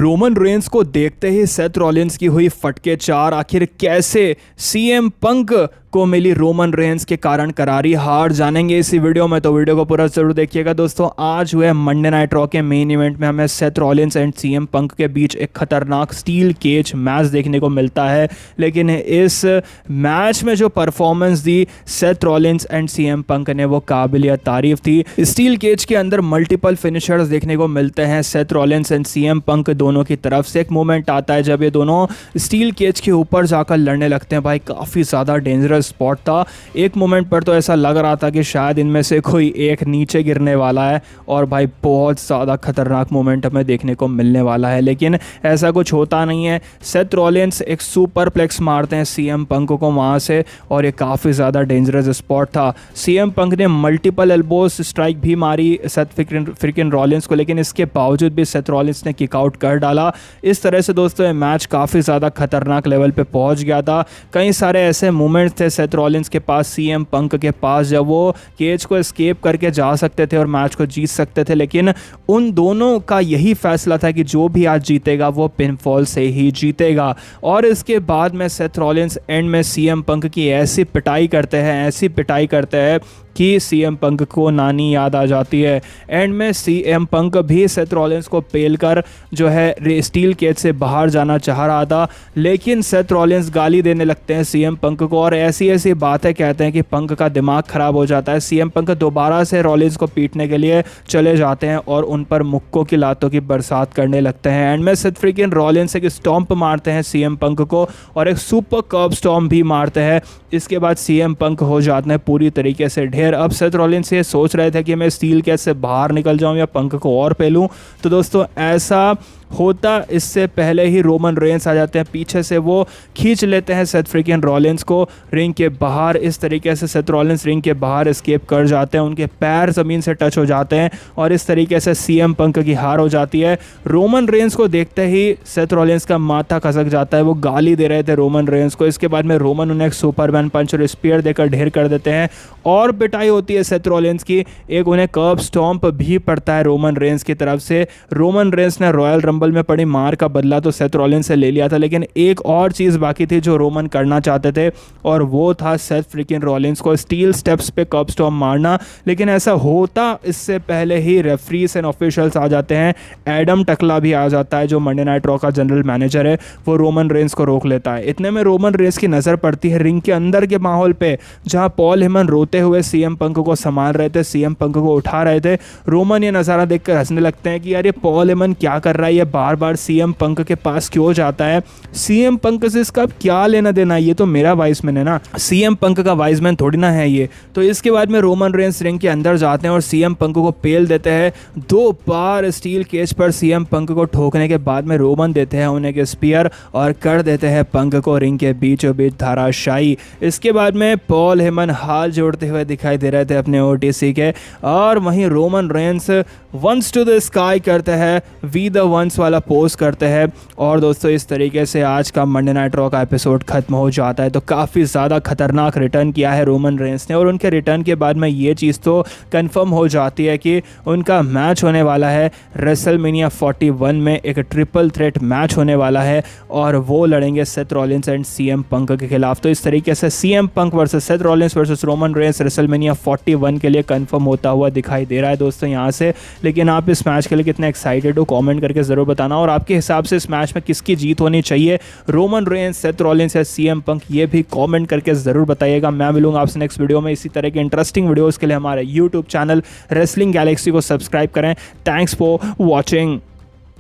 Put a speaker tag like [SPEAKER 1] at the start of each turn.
[SPEAKER 1] Roman Reigns को देखते ही Seth Rollins की हुई फटके चार। आखिर कैसे सीएम पंक को मिली रोमन रेंस के कारण करारी हार, जानेंगे इसी वीडियो में, तो वीडियो को पूरा जरूर देखिएगा। दोस्तों आज हुए मंडे नाइट रॉ के मेन इवेंट में हमें Seth Rollins and CM Punk के बीच एक खतरनाक स्टील केज मैच देखने को मिलता है, लेकिन इस मैच में जो performance the Seth Rollins and CM Punk ने वो काबिल तारीफ थी। स्टील केज के अंदर मल्टीपल फिनिशर्स देखने को मिलते हैं Seth Rollins and CM Punk दोनों की तरफ से। एक मोमेंट आता है जब ये दोनों स्टील केज के ऊपर जाकर लड़ने लगते हैं। भाई काफ़ी ज़्यादा डेंजरस स्पॉट था। एक मोमेंट पर तो ऐसा लग रहा था कि शायद इनमें से कोई एक नीचे गिरने वाला है, और भाई बहुत ज़्यादा खतरनाक मोमेंट हमें देखने को मिलने वाला है, लेकिन ऐसा कुछ होता नहीं है। सेथ रॉलिंस एक सुपर प्लेक्स मारते हैं सीएम पंक को वहाँ से, और ये काफ़ी ज़्यादा डेंजरस स्पॉट था। सीएम पंक ने मल्टीपल एल्बोस स्ट्राइक भी मारी सेथ फ्रिकिन रॉलिंस को, लेकिन इसके बावजूद भी सेथ रॉलिंस ने किकआउट कर डाला। इस तरह से दोस्तों ये मैच काफ़ी ज़्यादा खतरनाक लेवल पे पहुंच गया था। कई सारे ऐसे मोमेंट्स थे सेथ रॉलिंस के पास, सीएम पंक के पास, जब वो केज को एस्केप करके जा सकते थे और मैच को जीत सकते थे, लेकिन उन दोनों का यही फैसला था कि जो भी आज जीतेगा वो पिनफॉल से ही जीतेगा। और इसके बाद में सेथ रॉलिंस एंड में सीएम पंक की ऐसी पिटाई करते हैं कि सीएम पंक को नानी याद आ जाती है। एंड में सीएम पंक भी सेथ रॉलिंस को पेलकर जो है स्टील केज से बाहर जाना चाह रहा था, लेकिन सेथ रॉलिंस गाली देने लगते हैं सीएम पंक को और ऐसी बातें कहते हैं कि पंक का दिमाग खराब हो जाता है। सीएम पंक दोबारा से रॉलिंस को पीटने के लिए चले जाते हैं और उन पर मुक्कों की लातों की बरसात करने लगते हैं। एंड में सेथ फ्रिकिन रॉलिंस एक स्टॉम्प मारते हैं सीएम पंक को और एक सुपर कर्ब स्टॉम्प भी मारते हैं। इसके बाद सीएम पंक हो जाते हैं पूरी तरीके से ढेर। अब सेथ रॉलिंस ये सोच रहे थे कि मैं स्टील केज से बाहर निकल जाऊं या पंक को और पेलूं, तो दोस्तों ऐसा होता इससे पहले ही रोमन रेंस आ जाते हैं पीछे से, वो खींच लेते हैं सेथ फ्रिकिन रॉलिंस को रिंग के बाहर। इस तरीके से सेथ रॉलिंस रिंग के बाहर एस्केप कर जाते हैं, उनके पैर ज़मीन से टच हो जाते हैं और इस तरीके से सीएम पंक की हार हो जाती है। रोमन रेंस को देखते ही सेथ रॉलिंस का माथा खसक जाता है, वो गाली दे रहे थे रोमन रेंस को। इसके बाद में रोमन उन्हें एक सुपरमैन पंच और स्पीयर देकर ढेर कर देते हैं और पिटाई होती है सेथ रॉलिंस की। एक उन्हें कर्ब स्टॉम्प भी पड़ता है रोमन रेंस की तरफ से। रोमन रेंस ने रॉयल रंबल में पड़ी मार का बदला तो सेथ रॉलिंस से ले लिया था, लेकिन एक और चीज़ बाकी थी जो रोमन करना चाहते थे, और वो था सेथ फ्रिकिन रॉलिंस को स्टील स्टेप्स पे कर्ब स्टॉम्प मारना। लेकिन ऐसा होता इससे पहले ही रेफरीज एंड ऑफिशियल्स आ जाते हैं। एडम टकला भी आ जाता है जो मंडे नाइट रॉ का जनरल मैनेजर है, वो रोमन रेंस को रोक लेता है। इतने में रोमन रेंस की नज़र पड़ती है रिंग के अंदर के माहौल पे, जहाँ पॉल हेमन रोते हुए सीएम पंक को संभाल रहे थे, सीएम पंक को उठा रहे थे। रोमन ये नज़ारा देखकर हंसने लगते हैं कि यार ये पॉल हेमन क्या कर रहा है, ये बार बार सीएम पंक के पास क्यों जाता है, सीएम पंक से इसका क्या लेना देना, ये तो मेरा वाइसमैन है ना, सीएम पंक का वाइसमैन थोड़ी ना है ये। तो इसके बाद में रोमन रेंस रिंग के अंदर जाते हैं और सीएम पंक को पेल देते हैं। 2 बार स्टील केज पर सीएम पंक को ठोकने के बाद में रोमन देते हैं उन्हें एक स्पीयर और कर देते हैं पंक को रिंग के बीचों बीच धाराशायी। इसके बाद में पॉल हेमन हाथ जोड़ते हुए दिखाई दे रहे थे अपने ओटीसी के, और वहीं Roman Reigns ones to the sky करते हैं, वी द वंस वाला पोज करते हैं। और दोस्तों इस तरीके से आज का मंडे नाइट रॉ का एपिसोड खत्म हो जाता है। तो काफ़ी ज़्यादा खतरनाक रिटर्न किया है रोमन रेंस ने, और उनके रिटर्न के बाद में ये चीज़ तो कंफर्म हो जाती है कि उनका मैच होने वाला है रेसलमेनिया 41 में, एक ट्रिपल थ्रेट मैच होने वाला है, और वो लड़ेंगे Seth Rollins and CM Punk के खिलाफ। तो इस तरीके से CM Punk versus Seth Rollins versus Roman Reigns WrestleMania 41 के लिए कंफर्म होता हुआ दिखाई दे रहा है दोस्तों यहाँ से। लेकिन आप इस मैच के लिए कितने एक्साइटेड हो कमेंट करके ज़रूर बताना, और आपके हिसाब से इस मैच में किसकी जीत होनी चाहिए, रोमन रेंस, सेथ रॉलिंस या सीएम पंक, ये भी कमेंट करके ज़रूर बताइएगा। मैं मिलूंगा आपसे नेक्स्ट वीडियो में इसी तरह के इंटरेस्टिंग वीडियोज़ के लिए हमारे यूट्यूब चैनल रेसलिंग गैलेक्सी को सब्सक्राइब करें। Thanks for watching.